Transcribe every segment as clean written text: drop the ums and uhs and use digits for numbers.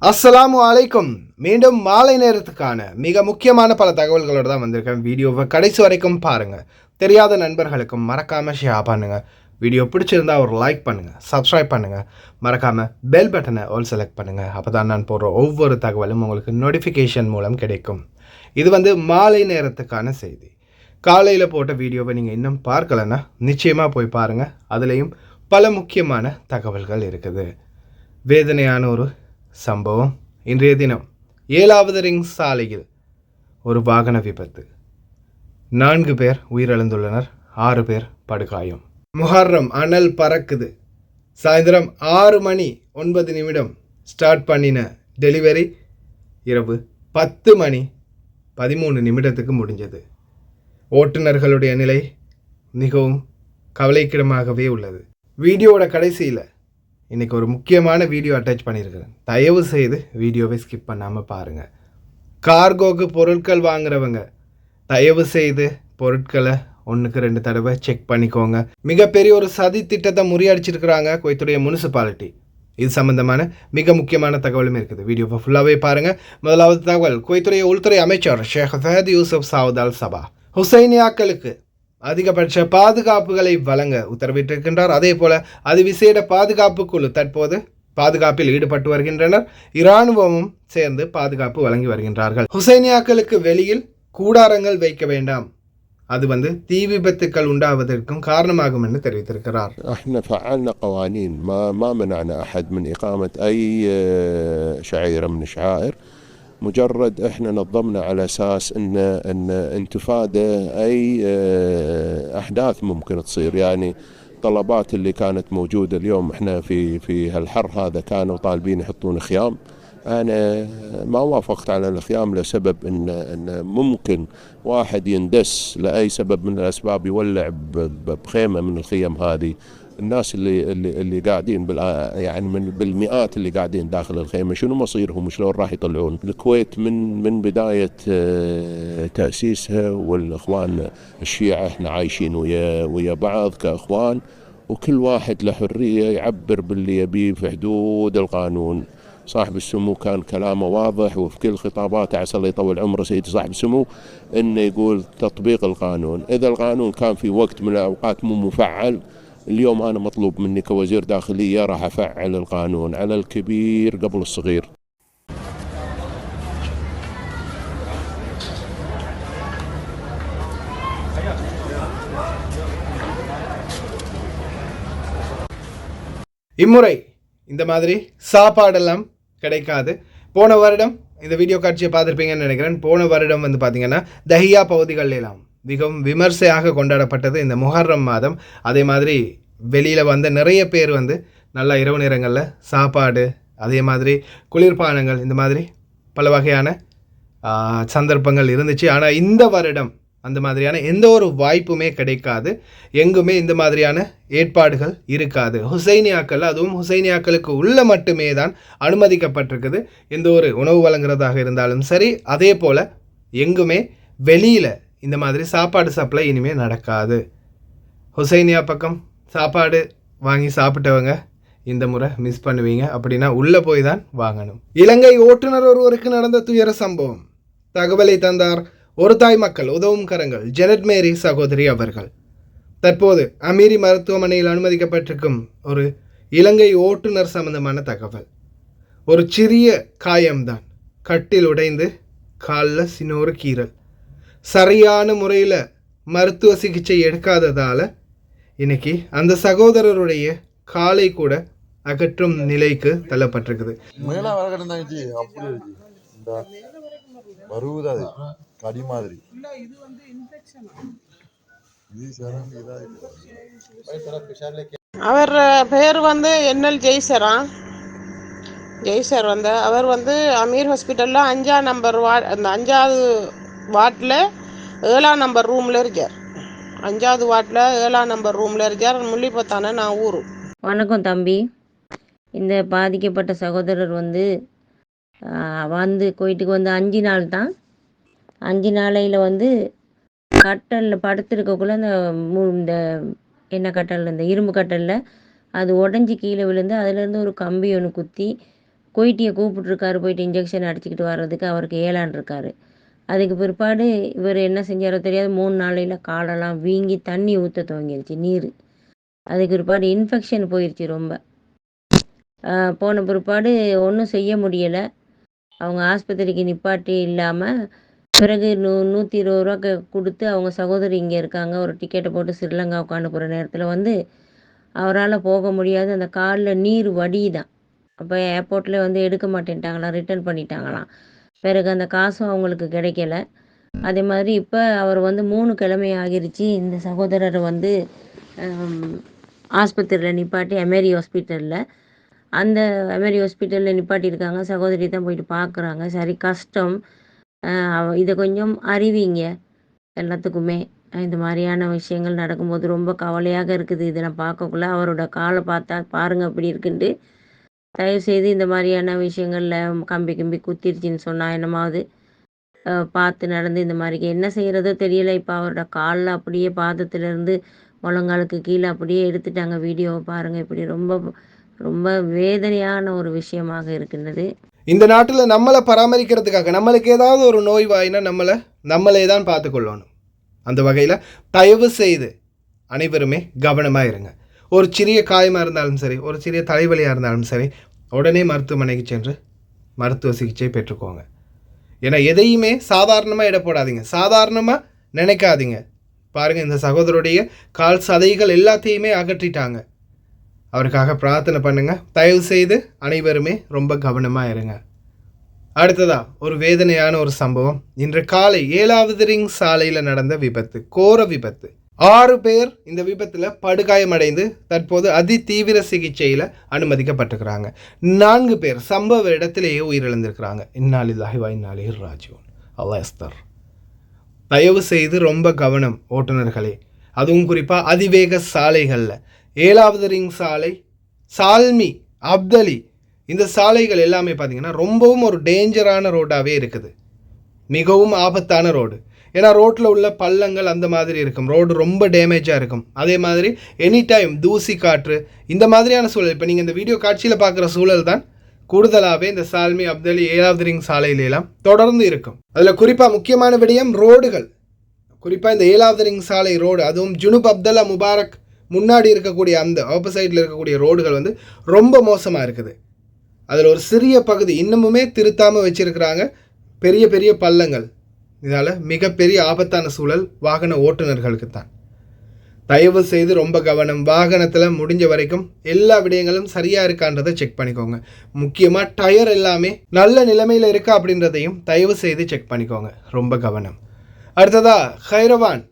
அஸ்ஸலாமு அலைக்கும். மீண்டும் மாலை நேரத்துக்கான மிக முக்கியமான பல தகவல்களோடு தான் வந்திருக்கேன். வீடியோவை கடைசி வரைக்கும் பாருங்கள். தெரியாத நண்பர்களுக்கும் மறக்காமல் ஷேர் பண்ணுங்கள். வீடியோ பிடிச்சிருந்தா ஒரு லைக் பண்ணுங்கள், சப்ஸ்கிரைப் பண்ணுங்கள், மறக்காமல் பெல் பட்டனை ஆல் செலக்ட் பண்ணுங்கள். அப்போ தான் நான் போடுற ஒவ்வொரு தகவலும் உங்களுக்கு நோட்டிஃபிகேஷன் மூலம் கிடைக்கும். இது மாலை நேரத்துக்கான செய்தி. காலையில் போட்ட வீடியோவை நீங்கள் இன்னும் பார்க்கலைன்னா நிச்சயமாக போய் பாருங்கள். அதுலேயும் பல முக்கியமான தகவல்கள் இருக்குது. வேதனையான ஒரு சம்பவம். இன்றைய தினம் 7வது ரிங் சாலையில் ஒரு வாகன விபத்து. 4 பேர் உயிரிழந்துள்ளனர், 6 பேர் படுகாயம். முஹர்ரம் அனல் பறக்குது. சாயந்தரம் 6 மணி 9 நிமிடம் ஸ்டார்ட் பண்ணின டெலிவரி இரவு 10 மணி 13 நிமிடத்துக்கு முடிஞ்சது. ஓட்டுநர்களுடைய நிலை மிகவும் கவலைக்கிடமாகவே உள்ளது. வீடியோவோட கடைசியில் இன்றைக்கி ஒரு முக்கியமான வீடியோ அட்டாச் பண்ணியிருக்கிறேன். தயவு செய்து வீடியோவை ஸ்கிப் பண்ணாமல் பாருங்கள். கார்கோக்கு பொருட்கள் வாங்குறவங்க தயவு செய்து பொருட்களை 1-2 தடவை செக் பண்ணிக்கோங்க. மிகப்பெரிய ஒரு சதி திட்டத்தை முறியடிச்சிருக்கிறாங்க குவைத்துடைய முனிசிபாலிட்டி. இது சம்பந்தமான மிக முக்கியமான தகவலும் இருக்குது. வீடியோவை ஃபுல்லாகவே பாருங்கள். முதலாவது தகவல், குவைத்துடைய உள்துறை அமைச்சர் ஷேக் ஃபஹத் யூசுப் சவுத் அல் சபா ஹுசைனியாக்களுக்கு அதிகபட்ச பாதுகாப்புகளை வழங்க உத்தரவிட்டிருக்கின்றார். அதே போல அதிவிசேட பாதுகாப்பு குழு தற்போது பாதுகாப்பில் ஈடுபட்டு வருகின்றனர். இராணுவமும் சேர்ந்து பாதுகாப்பு வழங்கி வருகின்றார்கள். ஹுசைனியாக்களுக்கு வெளியில் கூடாரங்கள் வைக்க வேண்டாம், அது தீ விபத்துக்கள் உண்டாவதற்கும் காரணமாகும் என்று தெரிவித்திருக்கிறார். احنا فعلنا قوانين ما منعنا احد من اقامه اي شعيره من الشعائر. مجرد احنا نظمنا على اساس ان انتفاده اي احداث ممكن تصير، يعني الطلبات اللي كانت موجوده اليوم احنا في هالحر هذا كانوا طالبين يحطون خيام. انا ما وافقت على الخيام لسبب ان ممكن واحد يندس لاي سبب من الاسباب يولع بخيمه من الخيم هذه. الناس اللي قاعدين يعني بالمئات اللي قاعدين داخل الخيمه شنو مصيرهم وشلون راح يطلعون؟ الكويت من بدايه تاسيسها والاخوان الشيعه احنا عايشين ويا بعض كاخوان، وكل واحد له حريه يعبر باللي يبيه في حدود القانون. صاحب السمو كان كلامه واضح، وفي كل خطاباته عسى الله يطول عمره سيدي صاحب السمو انه يقول تطبيق القانون. اذا القانون كان في وقت من الاوقات مو مفعل، اليوم أنا مطلوب مني كوزير داخلية راح أفعل القانون على الكبير قبل الصغير. இம்முறை இந்த மாதிரி சாப்பாடெல்லாம் கிடைக்காது. போன வருடம் இந்த வீடியோ காட்சியை பார்த்துருப்பீங்கன்னு நினைக்கிறேன். போன வருடம் பார்த்தீங்கன்னா தஹியா பகுதிகளெல்லாம் மிகவும் விமர்சையாக கொண்டாடப்பட்டது இந்த முஹர்ரம் மாதம். அதே மாதிரி வெளியில் வந்த நிறைய பேர் நல்லா இரவு நேரங்களில் சாப்பாடு, அதே மாதிரி குளிர்பானங்கள், இந்த மாதிரி பல வகையான சந்தர்ப்பங்கள் இருந்துச்சு. ஆனால் இந்த வருடம் அந்த மாதிரியான எந்த ஒரு வாய்ப்புமே கிடைக்காது. எங்குமே இந்த மாதிரியான ஏற்பாடுகள் இருக்காது. ஹுசைனியாக்கள், அதுவும் ஹுசைனியாக்களுக்கு உள்ள மட்டுமே தான் அனுமதிக்கப்பட்டிருக்குது எந்த ஒரு உணவு வழங்குறதாக இருந்தாலும் சரி. அதே போல் எங்குமே வெளியில் இந்த மாதிரி சாப்பாடு சப்ளை இனிமேல் நடக்காது. ஹுசைனியா பக்கம் சாப்பாடு வாங்கி சாப்பிட்டவங்க இந்த முறை மிஸ் பண்ணுவீங்க. அப்படின்னா உள்ளே போய் தான் வாங்கணும். இலங்கை ஓட்டுநர் ஒருவருக்கு நடந்த துயர சம்பவம். தகவலை தந்தார் ஒரு தாய் மக்கள் உதவும் கரங்கள் ஜெனட் மேரி சகோதரி அவர்கள். தற்போது அமீரி மருத்துவமனையில் அனுமதிக்கப்பட்டிருக்கும் ஒரு இலங்கை ஓட்டுநர் சம்பந்தமான தகவல். ஒரு சிறிய காயம்தான், கட்டில் உடைந்து காலில் சின்னொரு கீறல். சரியான முறையில் மருத்துவ சிகிச்சை எடுக்காததால் இன்னைக்கு அந்த சகோதரருடைய காலை கூட அகற்றும் நிலைக்கு தள்ளப்பட்டிருக்குது. அவர் பேர் என்எல் ஜெய்சரா. ஜெய்சர் அவர் அமீர் ஹாஸ்பிட்டலில் 5ஆம் நம்பர் வார்டு, அந்த 5வது வார்டில் 7ஆம் நம்பர் ரூமில் இருக்கார். 5வது வார்டில் 7ஆம் நம்பர் ரூமில் இருக்கார். முள்ளிப்பத்தானே நான் ஊர். வணக்கம் தம்பி. இந்த பாதிக்கப்பட்ட சகோதரர் கோயிட்டுக்கு 5 நாள் தான். 5 நாளையில் கட்டலில் படுத்திருக்கக்குள்ள இந்த என்ன கட்டல், இந்த இரும்பு கட்டலில் அது உடஞ்சி கீழே விழுந்து அதுலேருந்து ஒரு கம்பி ஒன்று குத்தி கொய்ட்டியை கூப்பிட்ருக்காரு போயிட்டு இன்ஜெக்ஷன் அடிச்சுக்கிட்டு வர்றதுக்கு. அவருக்கு ஏலான்ருக்காரு. அதுக்கு பிற்பாடு இவர் என்ன செஞ்சாரோ தெரியாது, 3 நாளையில் காலெல்லாம் வீங்கி தண்ணி ஊற்ற துவங்கிருச்சு, நீர். அதுக்கு பிற்பாடு இன்ஃபெக்ஷன் போயிடுச்சு ரொம்ப. போன பிற்பாடு ஒன்றும் செய்ய முடியலை. அவங்க ஆஸ்பத்திரிக்கு நிப்பாட்டி இல்லாமல் பிறகு 120 ரூபா கொடுத்து அவங்க சகோதரி இங்கே இருக்காங்க, ஒரு டிக்கெட்டை போட்டு ஸ்ரீலங்காவுக்கு அனுப்புகிற நேரத்தில் வந்து அவரால் போக முடியாது. அந்த காலில் நீர் வடிதான். அப்போ ஏர்போர்ட்டில் வந்து எடுக்க மாட்டேன்ட்டாங்களாம், ரிட்டர்ன் பண்ணிட்டாங்களாம். பிறகு அந்த காசும் அவங்களுக்கு கிடைக்கல. அதே மாதிரி இப்போ அவர் வந்து 3 கிழமை ஆகிருச்சு. இந்த சகோதரரை வந்து ஆஸ்பத்திரியில் நிப்பாட்டி எமேரி ஹாஸ்பிட்டலில், அந்த எமேரி ஹாஸ்பிட்டலில் நிப்பாட்டியிருக்காங்க. சகோதரி தான் போயிட்டு பார்க்குறாங்க. சரி கஷ்டம், இதை கொஞ்சம் அறிவிங்க எல்லாத்துக்குமே. இந்த மாதிரியான விஷயங்கள் நடக்கும்போது ரொம்ப கவலையாக இருக்குது. இதெல்லாம் பார்க்கக்குள்ள அவரோட காலை பார்த்தா பாருங்கள் அப்படி இருக்குன்ட்டு. தயவுசெய்து இந்த மாதிரியான விஷயங்களில் கம்பி குத்திருச்சின்னு சொன்னால் என்னமாவது பார்த்து நடந்து, இந்த மாதிரி என்ன செய்கிறதோ தெரியலை. இப்போ அவரோட காலில் அப்படியே பாதத்திலேருந்து முழங்காலுக்கு கீழே அப்படியே எடுத்துட்டாங்க. வீடியோவை பாருங்கள். இப்படி ரொம்ப ரொம்ப வேதனையான ஒரு விஷயமாக இருக்கின்றது. இந்த நாட்டில் நம்மளை பராமரிக்கிறதுக்காக நம்மளுக்கு ஏதாவது ஒரு நோய் வாயினா நம்மளே தான் பார்த்துக்கொள்ளணும். அந்த வகையில் தயவு செய்து அனைவருமே கவனமாக இருங்க. ஒரு சிறிய காயமாக இருந்தாலும் சரி, ஒரு சிறிய தலைவலியாக இருந்தாலும் சரி, உடனே மருத்துவமனைக்கு சென்று மருத்துவ சிகிச்சை பெற்றுக்கோங்க. ஏன்னா எதையுமே சாதாரணமாக இட போடாதீங்க, சாதாரணமாக நினைக்காதீங்க. பாருங்கள், இந்த சகோதரருடைய கால் சதைகள் எல்லாத்தையுமே அகற்றிட்டாங்க. அவருக்காக பிரார்த்தனை பண்ணுங்கள். தயவு செய்து அனைவருமே ரொம்ப கவனமாக இருங்க. அடுத்ததா ஒரு வேதனையான ஒரு சம்பவம். இன்று காலை 7வது ரிங் சாலையில் நடந்த விபத்து, கோர விபத்து. 6 பேர் இந்த விபத்தில் படுகாயமடைந்து தற்போது அதிதீவிர சிகிச்சையில் அனுமதிக்கப்பட்டிருக்கிறாங்க. 4 பேர் சம்பவ இடத்திலேயே உயிரிழந்திருக்கிறாங்க. இன்னா லில்லாஹி வ இன்னா இலைஹி ராஜிஊன். அல்லாஹ் யஸ்தர். தயவு செய்து ரொம்ப கவனம் ஓட்டுநர்களே. அதுவும் குறிப்பாக அதிவேக சாலைகளில் 7வது ரிங் சாலை, சால்மி, அப்தலி, இந்த சாலைகள் எல்லாமே பார்த்திங்கன்னா ரொம்பவும் ஒரு டேஞ்சரான ரோடாகவே இருக்குது. மிகவும் ஆபத்தான ரோடு. ஏன்னா ரோட்டில் உள்ள பள்ளங்கள் அந்த மாதிரி இருக்கும், ரோடு ரொம்ப டேமேஜாக இருக்கும். அதே மாதிரி எனி டைம் தூசி காற்று இந்த மாதிரியான சூழல், இப்போ நீங்கள் இந்த வீடியோ காட்சியில் பார்க்குற சூழல் தான் கூடுதலாகவே இந்த சால்மி, அப்தலி, 7வது ரிங் சாலையிலெல்லாம் தொடர்ந்து இருக்கும். அதில் குறிப்பாக முக்கியமான விடயம் ரோடுகள். குறிப்பாக இந்த 7வது ரிங் சாலை ரோடு, அதுவும் ஜுனுப் அப்தல்லா முபாரக் முன்னாடி இருக்கக்கூடிய அந்த ஆப்போசைட்டில் இருக்கக்கூடிய ரோடுகள் வந்து ரொம்ப மோசமாக இருக்குது. அதில் ஒரு சிறிய பகுதி இன்னமுமே திருத்தாமல் வச்சுருக்கிறாங்க, பெரிய பெரிய பள்ளங்கள். இதால் மிகப்பெரிய ஆபத்தான சூழல் வாகன ஓட்டுநர்களுக்கு தான். தயவு செய்து ரொம்ப கவனம். வாகனத்தில் முடிஞ்ச வரைக்கும் எல்லா விடயங்களும் சரியாக இருக்கான்றதை செக் பண்ணிக்கோங்க. முக்கியமாக டயர் எல்லாமே நல்ல நிலைமையில் இருக்கா அப்படின்றதையும் தயவு செய்து செக் பண்ணிக்கோங்க. ரொம்ப கவனம். அடுத்ததா ஹைரவான்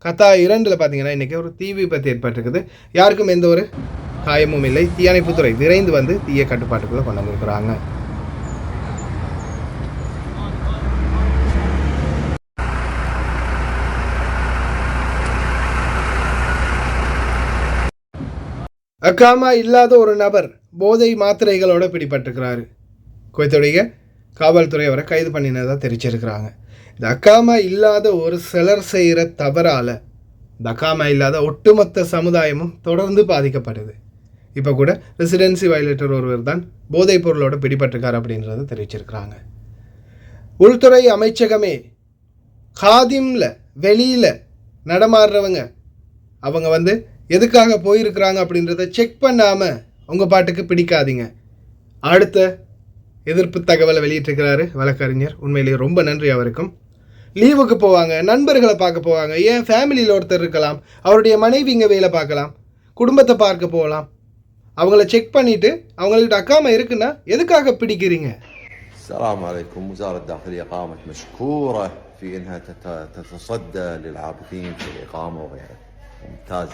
கத்தா 2 பார்த்தீங்கன்னா இன்றைக்கி ஒரு தீ விபத்து ஏற்பட்டிருக்குது. யாருக்கும் எந்த ஒரு காயமும் இல்லை. தீயணைப்புத்துறை விரைந்து வந்து தீய கட்டுப்பாட்டுக்குள்ளே கொண்டு வந்திருக்கிறாங்க. அக்காமா இல்லாத ஒரு நபர் போதை மாத்திரைகளோடு பிடிபட்டிருக்கிறாரு. குவைத்துடைய காவல்துறை அவரை கைது பண்ணினதாக தெரிவிச்சிருக்கிறாங்க. இந்த அக்காமா இல்லாத ஒரு சிலர் செய்கிற தவறால் இந்த அக்காமா இல்லாத ஒட்டுமொத்த சமுதாயமும் தொடர்ந்து பாதிக்கப்படுது. இப்போ கூட ரெசிடென்சி வயலேட்டர் ஒருவர் தான் போதைப் பொருளோடு பிடிபட்டிருக்கார் அப்படின்றத தெரிவிச்சிருக்கிறாங்க. உள்துறை அமைச்சகமே காதிமில் வெளியில் நடமாடுறவங்க அவங்க வந்து எதுக்காக போயிருக்கிறாங்க அப்படின்றத செக் பண்ணாமல் உங்கள் பாட்டுக்கு பிடிக்காதீங்க. அடுத்த எதிர்ப்பு தகவலை வெளியிட்டிருக்கிறாரு வழக்கறிஞர். உண்மையிலேயே ரொம்ப நன்றி அவருக்கும். லீவுக்கு போவாங்க, நண்பர்களை பார்க்க போவாங்க, ஏன் ஃபேமிலியில் ஒருத்தர் இருக்கலாம், அவருடைய மனைவி இங்கே வேலை பார்க்கலாம், குடும்பத்தை பார்க்க போகலாம். அவங்கள செக் பண்ணிவிட்டு அவங்கள்ட்ட அக்காமா இருக்குன்னா எதுக்காக பிடிக்கிறீங்க? السلام عليكم. وزارة الداخلية قامت مشكورة في أنها تتصدى للعابثين في الإقامة وغيره. ممتاز،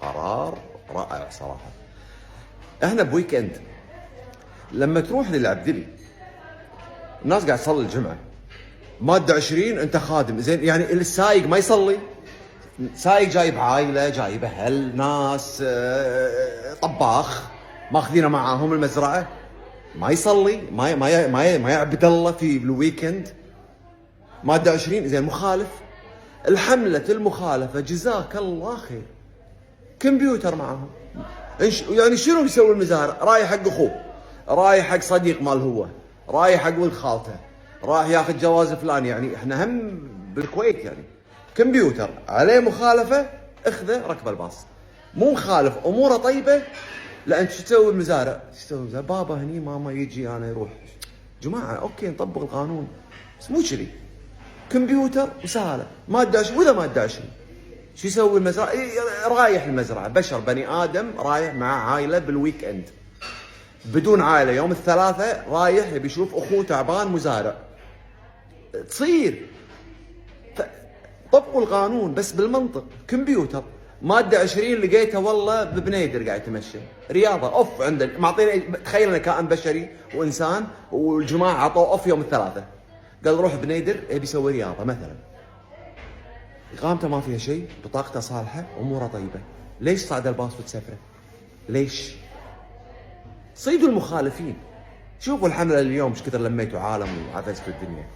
قرار رائع صراحة. احنا بويكند لما تروح للعبدلي الناس قاعد تصلي الجمعة، مادة 20 انت خادم زين، يعني السايق ما يصلي، سايق جايب عائلة، جايب أهل، ناس، طباخ ماخذينه معاهم المزرعة، ما يصلي، ما يعبد الله في الويكند. مادة 20 زين مخالف. الحملة المخالفة جزاك الله خير، كمبيوتر معهم، يعني شنو يسوي المزارع؟ رايح حق اخوه رايح حق صديق مال هو، رايح حق ولد خالته، راح ياخذ جواز فلان. يعني احنا هم بالكويت يعني كمبيوتر عليه مخالفه اخذه ركب الباص، مو مخالف اموره طيبه. لا انت شو تسوي المزارع؟ شو تسوي المزارع؟ بابا هني ماما يجي انا يروح. جماعه اوكي نطبق القانون بس مو كذي. كمبيوتر وسهله ما تداش واذا ما تداشين شو يسوي المزرعه؟ رايح المزرعه بشر بني ادم رايح مع عائله بالويك اند بدون عائله يوم الثلاثاء رايح يبي يشوف اخوه تعبان مزارع. تصير طبقوا القانون بس بالمنطق. كمبيوتر ماده 20 لقيته والله ببنيدر قاعد يتمشى رياضه اوف عندك معطيني. تخيل انا كائن بشري وانسان والجماعه عطوه اوف يوم الثلاثاء قال روح بنيدر يبي يسوي رياضه مثلا. اقامته ما فيها شيء، بطاقته صالحه، اموره طيبه، ليش صعد الباص وتسافره؟ ليش؟ صيدوا المخالفين. شوفوا الحمله اليوم ايش كثر لميتوا عالم وعفست في الدنيا.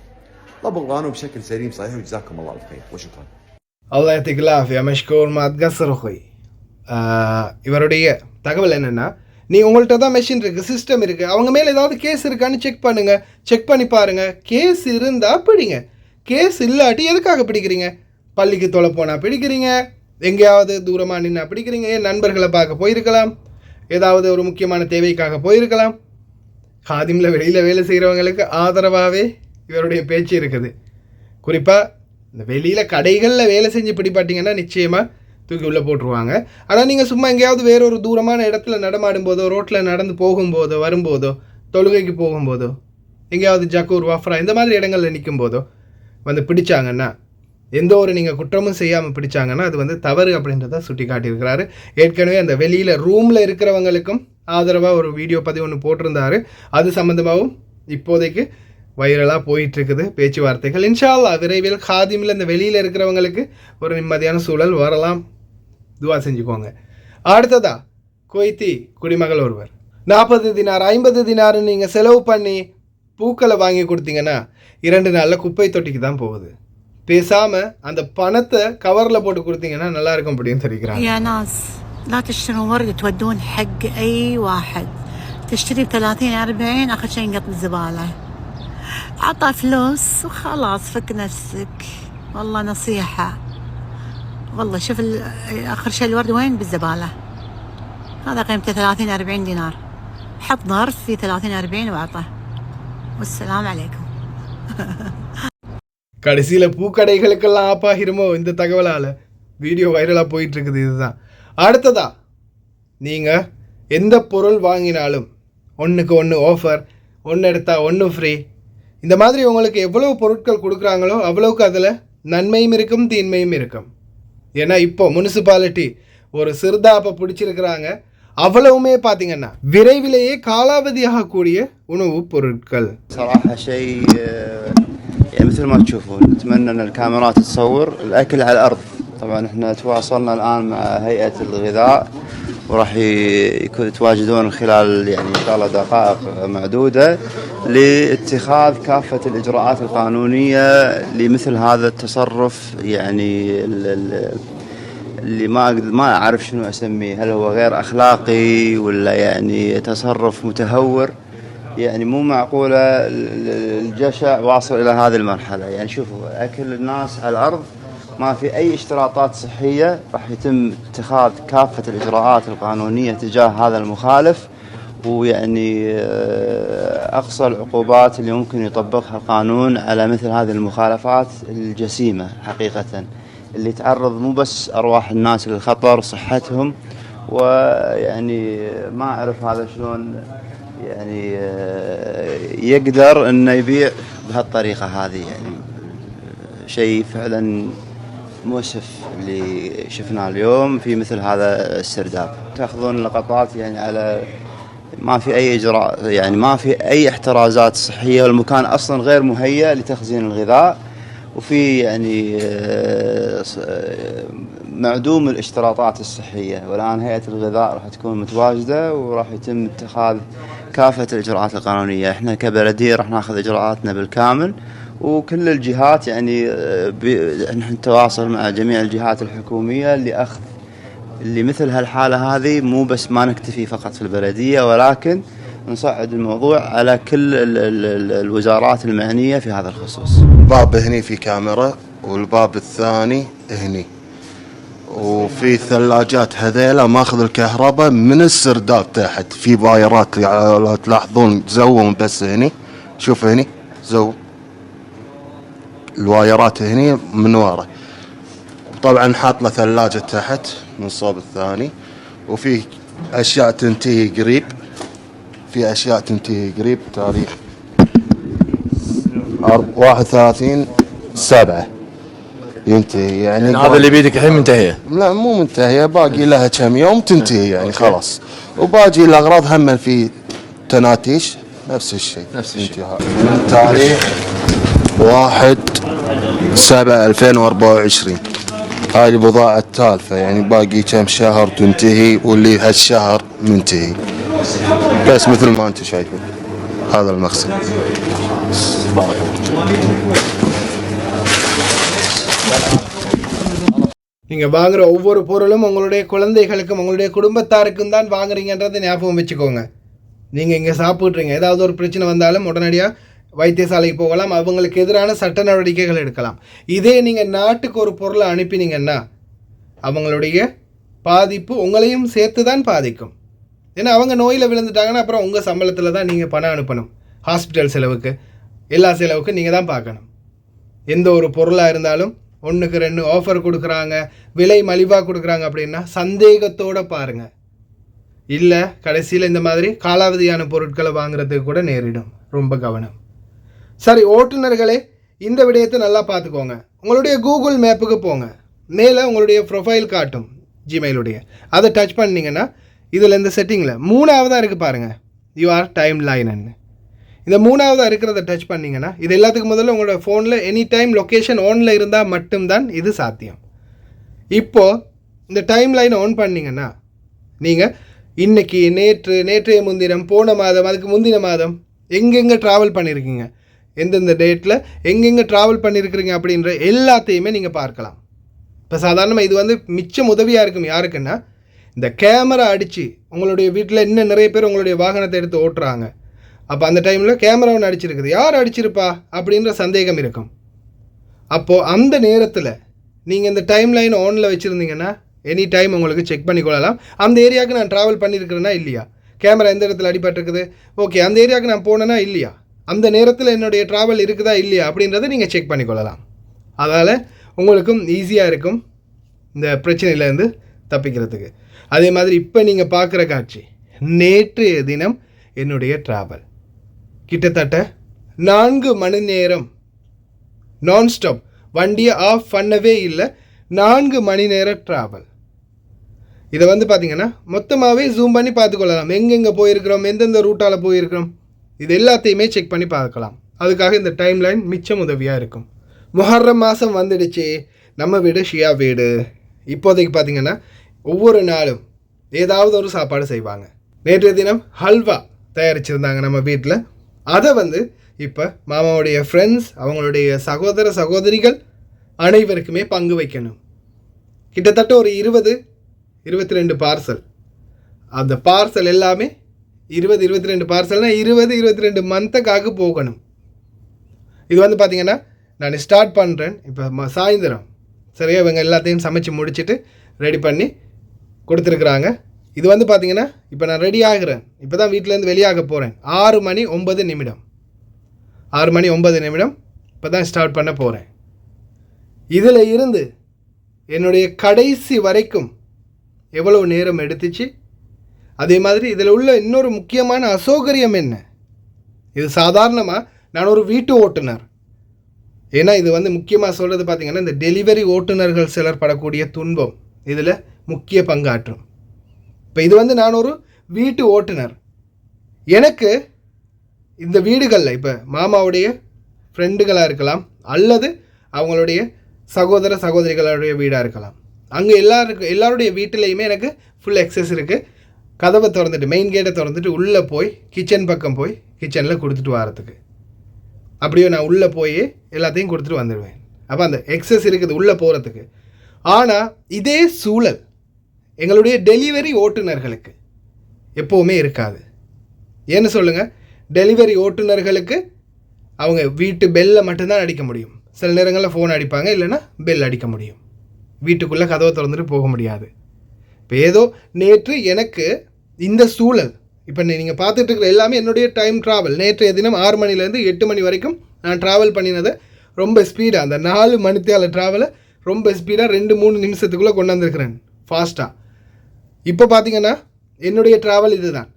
طبقوا القانون بشكل سليم صحيح وجزاكم الله الخير وشكرا. الله يعطيك العافية مஷ்கூர் ما تقصر أخوي. இவருடைய தகவல் என்னென்னா, நீ உங்கள்கிட்ட தான் மெஷின் இருக்குது, சிஸ்டம் இருக்குது, அவங்க மேலே ஏதாவது கேஸ் இருக்கான்னு செக் பண்ணுங்கள், செக் பண்ணி பாருங்கள். கேஸ் இருந்தால் பிடிங்க, கேஸ் இல்லாட்டி எதுக்காக பிடிக்கிறீங்க? பள்ளிக்கு தொலை போனால் பிடிக்கிறீங்க, எங்கேயாவது தூரமாக நின்னா பிடிக்கிறீங்க, ஏன் நண்பர்களை பார்க்க போயிருக்கலாம், ஏதாவது ஒரு முக்கியமான தேவைக்காக போயிருக்கலாம். காதிமில் வெளியில் வேலை செய்கிறவங்களுக்கு ஆதரவாகவே இவருடைய பேச்சு இருக்குது. குறிப்பாக இந்த வெளியில் கடைகளில் வேலை செஞ்சு பிடிப்பாட்டிங்கன்னா நிச்சயமாக தூக்கி உள்ளே போட்டுருவாங்க. ஆனால் நீங்கள் சும்மா எங்கேயாவது வேறொரு தூரமான இடத்துல நடமாடும் போதோ, ரோட்டில் நடந்து போகும்போதோ, வரும்போதோ, தொழுகைக்கு போகும்போதோ, எங்கேயாவது ஜக்கூர் வஃப்ரா இந்த மாதிரி இடங்களில் நிற்கும் போதோ வந்து பிடிச்சாங்கன்னா, எந்த ஒரு நீங்கள் குற்றமும் செய்யாமல் பிடிச்சாங்கன்னா அது வந்து தவறு அப்படின்றத சுட்டி காட்டியிருக்கிறாரு. ஏற்கனவே அந்த வெளியில் ரூமில் இருக்கிறவங்களுக்கும் ஆதரவாக ஒரு வீடியோ பதிவு ஒன்று போட்டிருந்தார். அது சம்மந்தமாகவும் இப்போதைக்கு வைரலாக போயிட்டுருக்குது பேச்சுவார்த்தைகள். இன்ஷா அல்லாஹ் விரைவில் காதிமில் இந்த வெளியில் இருக்கிறவங்களுக்கு ஒரு நிம்மதியான சூழல் வரலாம். துவா செஞ்சுக்கோங்க. அடுத்ததா குவைத்தி குடிமகள் ஒருவர் 40 தினார் 50 தினார்னு நீங்கள் செலவு பண்ணி பூக்களை வாங்கி கொடுத்தீங்கன்னா 2 நாளில் குப்பை தொட்டிக்கு தான் போகுது. பேசாமல் அந்த பணத்தை கவரில் போட்டு கொடுத்தீங்கன்னா நல்லா இருக்கும் அப்படின்னு தெரிவிக்கிறாங்க. يا ناس لا تشترون ورد تودون حق أي واحد. تشتري ب30-40 آخر شيء نقط الزبالة. عطى فلوس وخلاص فك نفسك. والله نصيحة. والله شوف آخر شيء الورد وين؟ بالزبالة. هذا قيمته 30-40 دينار. حط ظرف فيه 30-40 وعطه. والسلام عليكم. கடைசியில் பூக்கடைகளுக்கெல்லாம் ஆப்பாகிருமோ இந்த தகவலால் வீடியோ வைரலாக போயிட்டுருக்குது. இதுதான். அடுத்ததா நீங்கள் எந்த பொருள் வாங்கினாலும் 1க்கு 1 ஆஃபர், 1 எடுத்தால் 1 ஃப்ரீ, இந்த மாதிரி உங்களுக்கு எவ்வளோ பொருட்கள் கொடுக்குறாங்களோ அவ்வளோக்கு அதில் நன்மையும் இருக்கும் தீன்மையும் இருக்கும். ஏன்னா இப்போ முனிசிபாலிட்டி ஒரு சிறுதாப்பை பிடிச்சிருக்கிறாங்க, அவ்வளவுமே பார்த்தீங்கன்னா விரைவிலேயே காலாவதியாகக்கூடிய உணவுப் பொருட்கள். صراحة شيء يعني مثل ما تشوفون. نتمنى ان الكاميرات تصور الاكل على الارض. طبعا احنا تواصلنا الان مع هيئة الغذاء وراح يتواجدون خلال يعني ان شاء الله دقائق معدودة لاتخاذ كافة الاجراءات القانونية لمثل هذا التصرف. يعني اللي ما اعرف شنو اسميه، هل هو غير اخلاقي ولا يعني تصرف متهور. يعني مو معقولة الجشع واصل إلى هذه المرحلة. يعني شوفوا أكل الناس على الأرض ما في أي اشتراطات صحية. راح يتم اتخاذ كافة الإجراءات القانونية تجاه هذا المخالف، ويعني أقصى العقوبات اللي ممكن يطبقها القانون على مثل هذه المخالفات الجسيمة حقيقة، اللي تعرض مو بس أرواح الناس للخطر، صحتهم. ويعني ما أعرف هذا شلون يعني يقدر انه يبيع بهالطريقة هذه. يعني شيء فعلا مؤسف اللي شفناه اليوم في مثل هذا السرداب. تاخذون لقطات يعني على ما في اي اجراء، يعني ما في اي احترازات صحية، والمكان اصلا غير مهيأ لتخزين الغذاء، وفي يعني معدوم الاشتراطات الصحية. والآن هيئة الغذاء راح تكون متواجدة وراح يتم اتخاذ كافة الإجراءات القانونية. احنا كبلدية راح ناخذ إجراءاتنا بالكامل، وكل الجهات يعني نحن نتواصل مع جميع الجهات الحكومية لأخذ اللي مثل هالحالة هذه. مو بس ما نكتفي فقط في البلدية، ولكن ونصعد الموضوع على كل الوزارات المعنية في هذا الخصوص. باب هني في كاميرا والباب الثاني هني، وفي ثلاجات هذيلا ماخذ الكهرباء من السرداب تحت، في بايرات لو تلاحظون زوم بس هني، شوف هني زو الوايرات هني من ورا. طبعا حاط له ثلاجة تحت من الصوب الثاني، وفي اشياء تنتهي قريب، في اشياء تنتهي قريب تاريخ 31/7 ينتهي يعني هذا اللي بيدك الحين منتهية؟ لا مو منتهية، باقي لها كم يوم تنتهي يعني خلاص. وباقي الاغراض هم في تناتيش نفس الشيء انتهاء من تاريخ 1/7/2024. هاي البضاعة التالفة يعني باقي كم شهر تنتهي، واللي هالشهر منتهي. بس مثل ما انتم شايفين هذا المقصد. நீங்கள் வாங்குகிற ஒவ்வொரு பொருளும் உங்களுடைய குழந்தைகளுக்கும் உங்களுடைய குடும்பத்தாருக்கும் தான் வாங்குறீங்கன்றதை ஞாபகம் வச்சுக்கோங்க. நீங்கள் இங்கே சாப்பிட்றீங்க, ஏதாவது ஒரு பிரச்சனை வந்தாலும் உடனடியாக வைத்தியசாலைக்கு போகலாம், அவங்களுக்கு எதிரான சட்ட நடவடிக்கைகள் எடுக்கலாம். இதே நீங்கள் நாட்டுக்கு ஒரு பொருளை அனுப்பினீங்கன்னா அவங்களுடைய பாதிப்பு உங்களையும் சேர்த்து தான் பாதிக்கும். ஏன்னா அவங்க நோயில் விழுந்துட்டாங்கன்னா அப்புறம் உங்கள் சம்பளத்தில் தான் நீங்கள் பணம் அனுப்பணும். ஹாஸ்பிட்டல் செலவுக்கு எல்லா செலவுக்கும் நீங்கள் தான் பார்க்கணும். எந்த ஒரு பொருளாக இருந்தாலும் 1க்கு 2 ஆஃபர் கொடுக்குறாங்க, விலை மலிவாக கொடுக்குறாங்க அப்படின்னா சந்தேகத்தோடு பாருங்கள். இல்லை கடைசியில் இந்த மாதிரி காலாவதியான பொருட்களை வாங்குறதுக்கு கூட நேரிடும். ரொம்ப கவனம். சரி ஓட்டுநர்களே, இந்த விடயத்தை நல்லா பார்த்துக்கோங்க. உங்களுடைய கூகுள் மேப்புக்கு போங்க. மேலே உங்களுடைய ப்ரொஃபைல் காட்டும் ஜிமெயிலுடைய, அதை டச் பண்ணிங்கன்னா இதில் இந்த செட்டிங்கில் 3ஆவதாக இருக்குது பாருங்கள், யூஆர் டைம் லைன்னு. இந்த 3ஆவதாக இருக்கிறத டச் பண்ணிங்கன்னா இது எல்லாத்துக்கும் முதல்ல உங்களோட ஃபோனில் எனி டைம் லொக்கேஷன் ஆனில் இருந்தால் மட்டும்தான் இது சாத்தியம். இப்போது இந்த டைம் லைனை ஆன் பண்ணிங்கன்னா நீங்கள் இன்றைக்கி, நேற்றைய முன்தினம், போன மாதம், அதுக்கு முந்தின மாதம் எங்கெங்கே ட்ராவல் பண்ணியிருக்கீங்க, எந்தெந்த டேட்டில் எங்கெங்கே ட்ராவல் பண்ணியிருக்கிறீங்க அப்படின்ற எல்லாத்தையுமே நீங்கள் பார்க்கலாம். இப்போ சாதாரணமாக இது வந்து மிச்சம் உதவியாக இருக்கும். யாருக்குன்னா இந்த கேமரா அடித்து உங்களுடைய வீட்டில் இன்னும் நிறைய பேர் உங்களுடைய வாகனத்தை எடுத்து ஓட்டுறாங்க. அப்போ அந்த டைமில் கேமரா ஒன்று அடிச்சிருக்குது, யார் அடிச்சிருப்பா அப்படின்ற சந்தேகம் இருக்கும். அப்போது அந்த நேரத்தில் நீங்கள் இந்த டைம் லைன் ஆனில் வச்சுருந்தீங்கன்னா எனி டைம் உங்களுக்கு செக் பண்ணிக்கொள்ளலாம். அந்த ஏரியாவுக்கு நான் ட்ராவல் பண்ணியிருக்கிறேன்னா இல்லையா, கேமரா எந்த இடத்துல அடிபட்டிருக்குது, ஓகே அந்த ஏரியாவுக்கு நான் போனேன்னா இல்லையா, அந்த நேரத்தில் என்னுடைய ட்ராவல் இருக்குதா இல்லையா அப்படின்றத நீங்கள் செக் பண்ணிக்கொள்ளலாம். அதால் உங்களுக்கும் ஈஸியாக இருக்கும் இந்த பிரச்சனையிலேருந்து தப்பிக்கிறதுக்கு. அதே மாதிரி இப்போ நீங்கள் பார்க்குற காட்சி நேற்றைய தினம் என்னுடைய ட்ராவல் கிட்டத்தட்ட 4 மணி நேரம் நான்ஸ்டாப், வண்டியை ஆஃப் பண்ணவே இல்லை, 4 மணி நேரம் ட்ராவல். இதை வந்து பார்த்திங்கன்னா மொத்தமாகவே ஜூம் பண்ணி பார்த்துக்கொள்ளலாம். எங்கெங்கே போயிருக்கிறோம், எந்தெந்த ரூட்டால் போயிருக்கிறோம், இது எல்லாத்தையுமே செக் பண்ணி பார்க்கலாம். அதுக்காக இந்த டைம் லைன் மிச்சம் உதவியாக இருக்கும். முஹர்ரம் மாதம் வந்துடுச்சு, நம்ம வீடு ஷியா வீடு. இப்போதைக்கு பார்த்திங்கன்னா ஒவ்வொரு நாளும் ஏதாவது ஒரு சாப்பாடு செய்வாங்க. நேற்றைய தினம் ஹல்வா தயாரிச்சிருந்தாங்க நம்ம வீட்டில். அதை வந்து இப்போ மாமாவுடைய ஃப்ரெண்ட்ஸ், அவங்களுடைய சகோதர சகோதரிகள் அனைவருக்குமே பங்கு வைக்கணும். கிட்டத்தட்ட ஒரு 20-22 பார்சல். அந்த பார்சல் எல்லாமே 20-22 பார்சல்னால் 20-22 மந்த்துக்காக போகணும். இது வந்து பார்த்திங்கன்னா நான் ஸ்டார்ட் பண்ணுறேன் இப்போ சாயந்தரம். சரியா இவங்க எல்லாத்தையும் சமைச்சு முடிச்சுட்டு ரெடி பண்ணி கொடுத்துருக்குறாங்க. இது வந்து பார்த்திங்கன்னா இப்போ நான் ரெடி ஆகிறேன், இப்போ தான் வீட்டிலேருந்து வெளியாக போகிறேன். 6 மணி 9 நிமிடம் இப்போ தான் ஸ்டார்ட் பண்ண போகிறேன். இதில் இருந்து என்னுடைய கடைசி வரைக்கும் எவ்வளவு நேரம் எடுத்துச்சு, அதே மாதிரி இதில் உள்ள இன்னொரு முக்கியமான அசௌகரியம் என்ன, இது சாதாரணமாக நான் ஒரு வீட்டு ஓட்டுநர். ஏன்னா இது வந்து முக்கியமாக சொல்கிறது பார்த்திங்கன்னா இந்த டெலிவரி ஓட்டுநர்கள் சிலர் படக்கூடிய துன்பம் இதில் முக்கிய பங்காற்றும். இப்போ இது வந்து நான் ஒரு வீட்டு ஓட்டுநர். எனக்கு இந்த வீடுகளில் இப்போ மாமாவுடைய ஃப்ரெண்டுகளாக இருக்கலாம், அல்லது அவங்களுடைய சகோதர சகோதரிகளுடைய வீடாக இருக்கலாம். அங்கே எல்லாருடைய வீட்டிலையுமே எனக்கு ஃபுல் எக்ஸஸ் இருக்குது. கதவை திறந்துட்டு, மெயின் கேட்டை திறந்துட்டு உள்ளே போய் கிச்சன் பக்கம் போய் கிச்சனில் கொடுத்துட்டு வரத்துக்கு, அப்படியே நான் உள்ளே போய் எல்லாத்தையும் கொடுத்துட்டு வந்துடுவேன். அப்போ அந்த எக்ஸஸ் இருக்குது உள்ளே போகிறதுக்கு. ஆனால் இதே சூழல் எங்களுடைய டெலிவரி ஓட்டுநர்களுக்கு எப்போவுமே இருக்காது. ஏன்னு சொல்லுங்கள், டெலிவரி ஓட்டுநர்களுக்கு அவங்க வீட்டு பெல்லை மட்டும்தான் அடிக்க முடியும். சில நேரங்களில் ஃபோன் அடிப்பாங்க, இல்லைன்னா பெல் அடிக்க முடியும். வீட்டுக்குள்ளே கதவை திறந்துட்டு போக முடியாது. இப்போ ஏதோ நேற்று எனக்கு இந்த சூழல், இப்போ நீங்கள் பார்த்துட்டு இருக்கிற எல்லாமே என்னுடைய டைம் ட்ராவல். நேற்றைய தினம் 6 மணிலேருந்து 8 மணி வரைக்கும் நான் ட்ராவல் பண்ணினதை ரொம்ப ஸ்பீடாக, அந்த 4 மணித்தியால ட்ராவலை ரொம்ப ஸ்பீடாக 2-3 நிமிஷத்துக்குள்ளே கொண்டு வந்திருக்கிறேன் ஃபாஸ்ட்டாக. இப்போ பார்த்தீங்கன்னா என்னுடைய ட்ராவல் இது தான்.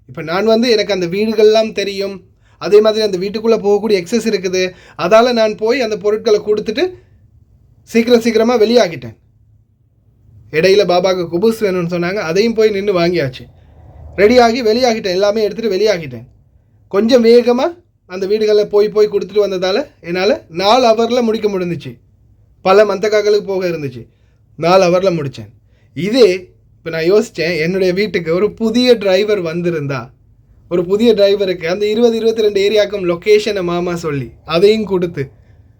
இப்போ நான் எனக்கு அந்த வீடுகள்லாம் தெரியும், அதே மாதிரி அந்த வீட்டுக்குள்ளே போகக்கூடிய எக்ஸஸ் இருக்குது. அதால் நான் போய் அந்த பொருட்களை கொடுத்துட்டு சீக்கிரமாக வெளியாகிட்டேன். இடையில பாபாவுக்கு குபூஸ் வேணும்னு சொன்னாங்க, அதையும் போய் நின்று வாங்கியாச்சு. ரெடியாகி வெளியாகிட்டேன், எல்லாமே எடுத்துகிட்டு வெளியாகிட்டேன். கொஞ்சம் வேகமாக அந்த வீடுகளில் போய் கொடுத்துட்டு வந்ததால் என்னால் 4 ஹவரில் முடிக்க முடிஞ்சிச்சு. பல மந்தக்காக்களுக்கு போக இருந்துச்சு, 4 ஹவரில் முடித்தேன். இதே இப்போ நான் யோசித்தேன், என்னுடைய வீட்டுக்கு ஒரு புதிய டிரைவர் வந்திருந்தா, ஒரு புதிய டிரைவருக்கு அந்த 20-22 ஏரியாவுக்கும் லொக்கேஷனை மாமா சொல்லி அதையும் கொடுத்து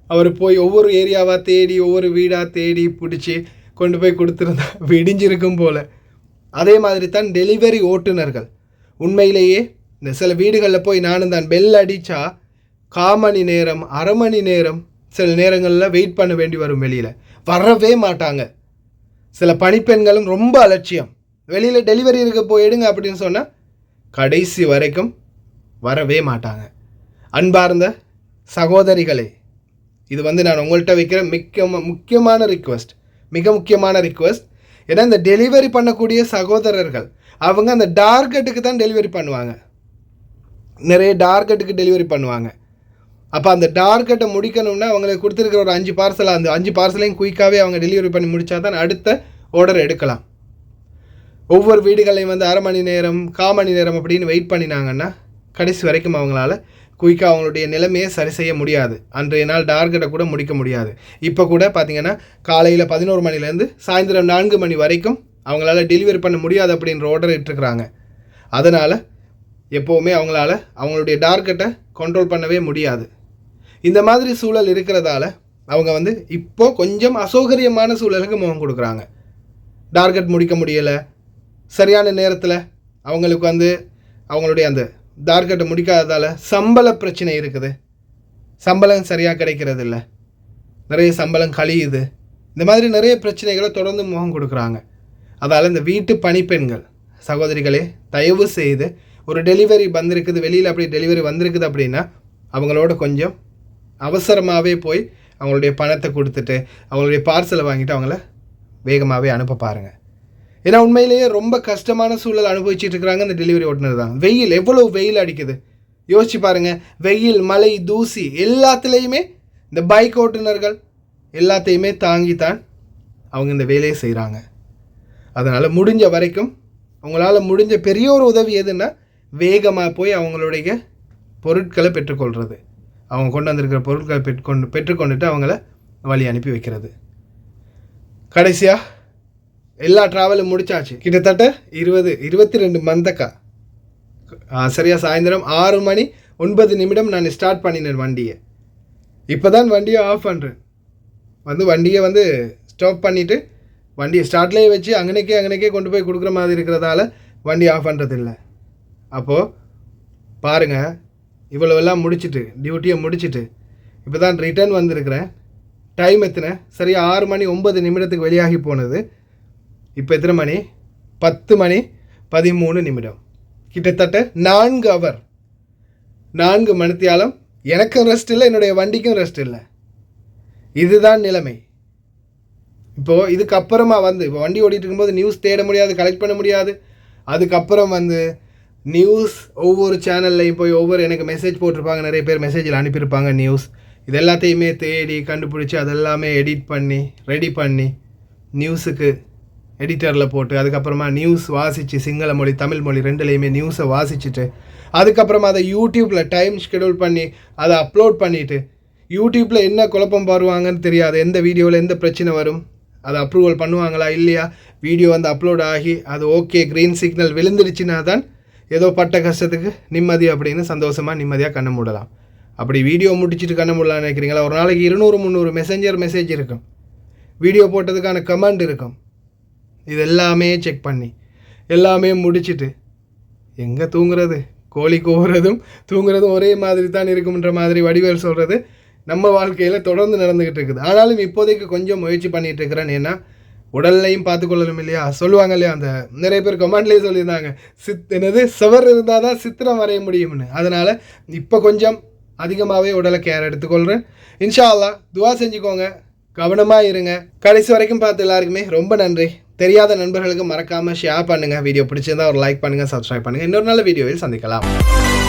அவர் போய் ஒவ்வொரு ஏரியாவாக தேடி ஒவ்வொரு வீடாக தேடி பிடிச்சி கொண்டு போய் கொடுத்துருந்தா விடிஞ்சிருக்கும் போல். அதே மாதிரி தான் டெலிவரி ஓட்டுநர்கள். உண்மையிலேயே இந்த சில வீடுகளில் போய் நானும் தான் பெல் அடித்தா 1/4 மணி நேரம், அரை மணி நேரம் சில நேரங்களில் வெயிட் பண்ண வேண்டி வரும். வெளியில் வரவே மாட்டாங்க. சில பணிப்பெண்களும் ரொம்ப அலட்சியம். வெளியில் டெலிவரி இருக்க போயிடுங்க அப்படின்னு சொன்னால் கடைசி வரைக்கும் வரவே மாட்டாங்க. அன்பார்ந்த சகோதரிகளே, இது நான் உங்கள்கிட்ட வைக்கிற முக்கியமான ரிக்வெஸ்ட், மிக முக்கியமான ரிக்வெஸ்ட். ஏன்னா இந்த டெலிவரி பண்ணக்கூடிய சகோதரர்கள் அவங்க அந்த டார்கெட்டுக்கு தான் டெலிவரி பண்ணுவாங்க, நிறைய டார்கெட்டுக்கு டெலிவரி பண்ணுவாங்க. அப்போ அந்த டார்கெட்டை முடிக்கணும்னா அவங்களுக்கு கொடுத்துருக்கிற ஒரு 5 பார்சல், அந்த 5 பார்சலையும் குயிக்காகவே அவங்க டெலிவரி பண்ணி முடித்தா தான் அடுத்த ஆர்டர் எடுக்கலாம். ஒவ்வொரு வீடுகளையும் அரை மணி நேரம், 1/4 மணி நேரம் அப்படின்னு வெயிட் பண்ணினாங்கன்னா கடைசி வரைக்கும் அவங்களால குயிக்காக அவங்களுடைய நிலைமையை சரி செய்ய முடியாது. அன்றைய நாள் டார்கெட்டை கூட முடிக்க முடியாது. இப்போ கூட பார்த்திங்கன்னா காலையில் 11 மணிலேருந்து சாயந்தரம் 4 மணி வரைக்கும் அவங்களால டெலிவரி பண்ண முடியாது அப்படின்ற ஆர்டர் இட்டுருக்குறாங்க. அதனால் எப்போவுமே அவங்களால அவங்களுடைய டார்கெட்டை கண்ட்ரோல் பண்ணவே முடியாது. இந்த மாதிரி சூழல் இருக்கிறதால அவங்க இப்போ கொஞ்சம் அசௌகரியமான சூழலுக்கு முகம் கொடுக்குறாங்க. டார்கெட் முடிக்க முடியலை, சரியான நேரத்தில் அவங்களுக்கு அவங்களுடைய அந்த டார்கெட்டை முடிக்காததால் சம்பள பிரச்சனை இருக்குது, சம்பளம் சரியாக கிடைக்கிறது இல்லை, நிறைய சம்பளம் கழியுது. இந்த மாதிரி நிறைய பிரச்சனைகளை தொடர்ந்து முகம் கொடுக்குறாங்க. அதால் இந்த வீட்டு பணிப்பெண்கள் சகோதரிகளே, தயவு செய்து ஒரு டெலிவரி வந்திருக்குது, வெளியில் அப்படி டெலிவரி வந்திருக்குது அப்படின்னா அவங்களோட கொஞ்சம் அவசரமாகவே போய் அவங்களுடைய பணத்தை கொடுத்துட்டு அவங்களுடைய பார்சலை வாங்கிட்டு அவங்கள வேகமாகவே அனுப்ப பாருங்கள். ஏன்னா உண்மையிலேயே ரொம்ப கஷ்டமான சூழல் அனுபவிச்சுட்டு இருக்கிறாங்க இந்த டெலிவரி ஓட்டுநர் தான். வெயில், எவ்வளோ வெயில் அடிக்குது யோசிச்சு பாருங்கள். வெயில், மழை, தூசி எல்லாத்துலேயுமே இந்த பைக் ஓட்டுநர்கள் எல்லாத்தையுமே தாங்கித்தான் அவங்க இந்த வேலையை செய்கிறாங்க. அதனால் முடிஞ்ச வரைக்கும் அவங்களால் முடிஞ்ச பெரிய ஒரு உதவி எதுன்னா வேகமாக போய் அவங்களுடைய பொருட்களை பெற்றுக்கொள்கிறது. அவங்க கொண்டு வந்திருக்கிற பொருட்களை பெற்றுக்கொண்டுட்டு அவங்கள வழி அனுப்பி வைக்கிறது. கடைசியாக எல்லா ட்ராவலும் முடிச்சாச்சு. கிட்டத்தட்ட 22 மந்தக்கா. சரியாக சாயந்தரம் 6 மணி 9 நிமிடம் நான் ஸ்டார்ட் பண்ணினேன் வண்டியை. இப்போ தான் வண்டியை ஆஃப் பண்ணுறேன். வண்டியை ஸ்டாப் பண்ணிவிட்டு வண்டியை ஸ்டார்ட்லேயே வச்சு அங்கனைக்கே கொண்டு போய் கொடுக்குற மாதிரி இருக்கிறதால வண்டி ஆஃப் பண்ணுறதில்ல. அப்போது பாருங்கள், இவ்வளோவெல்லாம் முடிச்சுட்டு டியூட்டியை முடிச்சுட்டு இப்போ தான் ரிட்டர்ன் வந்திருக்கிறேன். டைம் எத்தனை? சரியாக 6 மணி 9 நிமிடத்துக்கு வெளியாகி போனது. இப்போ எத்தனை மணி? 10 மணி 13 நிமிடம். கிட்டத்தட்ட 4 ஹவர், 4 மணித்தியாலம். எனக்கும் ரெஸ்ட் இல்லை, என்னுடைய வண்டிக்கும் ரெஸ்ட் இல்லை. இதுதான் நிலைமை. இப்போது இதுக்கப்புறமா இப்போ வண்டி ஓடிட்டு இருக்கும்போது நியூஸ் தேட முடியாது, கலெக்ட் பண்ண முடியாது. அதுக்கப்புறம் நியூஸ் ஒவ்வொரு சேனல்லையும் போய் எனக்கு மெசேஜ் போட்டிருப்பாங்க, நிறைய பேர் மெசேஜில் அனுப்பியிருப்பாங்க நியூஸ். இது எல்லாத்தையுமே தேடி கண்டுபிடிச்சி அதெல்லாமே எடிட் பண்ணி ரெடி பண்ணி நியூஸுக்கு எடிட்டரில் போட்டு அதுக்கப்புறமா நியூஸ் வாசித்து சிங்கள மொழி தமிழ் மொழி ரெண்டுலேயுமே நியூஸை வாசிச்சுட்டு அதுக்கப்புறமா அதை யூடியூப்பில் டைம் ஷெடியூல் பண்ணி அதை அப்லோட் பண்ணிவிட்டு யூடியூப்பில் என்ன குழப்பம் வருவாங்கன்னு தெரியாது, எந்த வீடியோவில் எந்த பிரச்சனை வரும், அதை அப்ரூவல் பண்ணுவாங்களா இல்லையா, வீடியோ அப்லோட் ஆகி அது ஓகே க்ரீன் சிக்னல் விழுந்துடுச்சுன்னா தான் ஏதோ பட்ட கஷ்டத்துக்கு நிம்மதி அப்படின்னு சந்தோஷமாக நிம்மதியாக கண்ண மூடலாம். அப்படி வீடியோ முடிச்சுட்டு கண்ண மூடலாம்னு நினைக்கிறீங்களா? ஒரு நாளைக்கு 200-300 மெசேஜ் இருக்கும், வீடியோ போட்டதுக்கான கமெண்ட் இருக்கும். இது எல்லாமே செக் பண்ணி எல்லாமே முடிச்சுட்டு எங்கே தூங்குறது, கோழி கூவுறதும் தூங்குறதும் ஒரே மாதிரி தான் இருக்கும்ன்ற மாதிரி வடிவேல் சொல்கிறது நம்ம வாழ்க்கையில் தொடர்ந்து நடந்துக்கிட்டு இருக்குது. ஆனாலும் இப்போதைக்கு கொஞ்சம் முயற்சி பண்ணிகிட்டு இருக்கிறேன். ஏன்னா உடல்லையும் பார்த்துக்கொள்ளணும் இல்லையா? சொல்லுவாங்க இல்லையா, அந்த நிறைய பேர் கமெண்ட்லேயே சொல்லியிருந்தாங்க, என்னது சுவர் இருந்தால் தான் சித்திரம் வரைய முடியும்னு. அதனால் இப்போ கொஞ்சம் அதிகமாகவே உடலை கேர் எடுத்துக்கொள்கிறேன். இன்ஷா அல்லாஹ் துவா செஞ்சுக்கோங்க, கவனமாக இருங்க. கடைசி வரைக்கும் பார்த்து எல்லாருக்குமே ரொம்ப நன்றி. தெரியாத நண்பர்களுக்கு மறக்காமல் ஷேர் பண்ணுங்கள். வீடியோ பிடிச்சிருந்தால் ஒரு லைக் பண்ணுங்கள், சப்ஸ்கிரைப் பண்ணுங்கள். இன்னொரு நல்ல வீடியோவில் சந்திக்கலாம்.